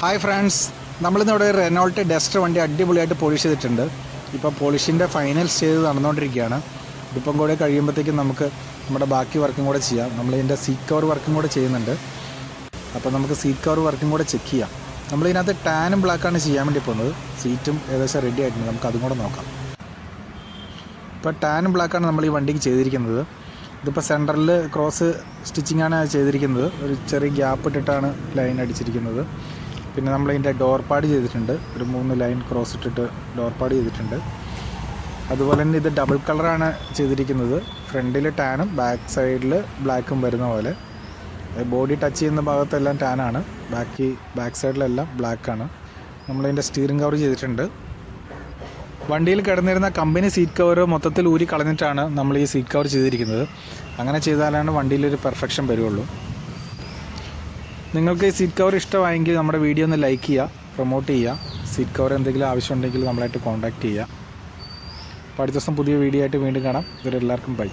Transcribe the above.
Hi friends, നമ്മളിന്നിവിടെ Renault Duster വണ്ടി അടിപൊളിയായിട്ട് polish ചെയ്തിട്ടുണ്ട്. ഇപ്പോൾ പോളിഷിൻ്റെ ഫൈനൽ സ്റ്റേജ് നടന്നുകൊണ്ടിരിക്കുകയാണ്. ഇതിപ്പം കൂടെ കഴിയുമ്പോഴത്തേക്കും നമുക്ക് നമ്മുടെ ബാക്കി വർക്കും കൂടെ ചെയ്യാം. നമ്മളിതിൻ്റെ സീറ്റ് കവർ വർക്കും കൂടെ ചെയ്യുന്നുണ്ട്. അപ്പോൾ നമുക്ക് സീറ്റ് കവർ വർക്കും കൂടെ ചെക്ക് ചെയ്യാം. നമ്മളിതിനകത്ത് ടാനും ബ്ലാക്കാണ് ചെയ്യാൻ വേണ്ടി പോകുന്നത്. സീറ്റും ഏകദേശം റെഡി ആയിട്ടുണ്ട്, നമുക്ക് അതും കൂടെ നോക്കാം. ഇപ്പോൾ ടാനും ബ്ലാക്കാണ് നമ്മൾ ഈ വണ്ടിക്ക് ചെയ്തിരിക്കുന്നത്. ഇതിപ്പോൾ സെൻറ്ററിൽ ക്രോസ് സ്റ്റിച്ചിങ്ങാണ് ചെയ്തിരിക്കുന്നത്. ഒരു ചെറിയ ഗ്യാപ്പ് ഇട്ടിട്ടാണ് ലൈൻ അടിച്ചിരിക്കുന്നത്. പിന്നെ നമ്മളിതിൻ്റെ ഡോർ പാഡ് ചെയ്തിട്ടുണ്ട്. ഒരു 3 ലൈൻ ക്രോസ് ഇട്ടിട്ട് ഡോർ പാഡ് ചെയ്തിട്ടുണ്ട്. അതുപോലെ തന്നെ ഇത് ഡബിൾ കളറാണ് ചെയ്തിരിക്കുന്നത്. ഫ്രണ്ടിൽ ടാനും ബാക്ക് സൈഡിൽ ബ്ലാക്കും വരുന്ന പോലെ. ബോഡി ടച്ച് ചെയ്യുന്ന ഭാഗത്തെല്ലാം ടാനാണ്, ബാക്ക് സൈഡിലെല്ലാം ബ്ലാക്കാണ്. നമ്മളിതിൻ്റെ സ്റ്റിയറിംഗ് കവർ ചെയ്തിട്ടുണ്ട്. വണ്ടിയിൽ കിടന്നിരുന്ന കമ്പനി സീറ്റ് കവർ മൊത്തത്തിൽ ഊരി കളഞ്ഞിട്ടാണ് നമ്മൾ ഈ സീറ്റ് കവർ ചെയ്തിരിക്കുന്നത്. അങ്ങനെ ചെയ്താലാണ് വണ്ടിയിലൊരു പെർഫെക്ഷൻ വരുള്ളൂ. നിങ്ങൾക്ക് ഈ സീറ്റ് കവർ ഇഷ്ടമായെങ്കിൽ നമ്മുടെ വീഡിയോ ഒന്ന് ലൈക്ക് ചെയ്യുക, പ്രൊമോട്ട് ചെയ്യുക. സീറ്റ് കവർ എന്തെങ്കിലും ആവശ്യമുണ്ടെങ്കിൽ നമ്മളായിട്ട് കോൺടാക്റ്റ് ചെയ്യുക. അപ്പോൾ അടുത്ത ദിവസം പുതിയ വീഡിയോ ആയിട്ട് വീണ്ടും കാണാം. ഇവരെല്ലാവർക്കും ബൈ.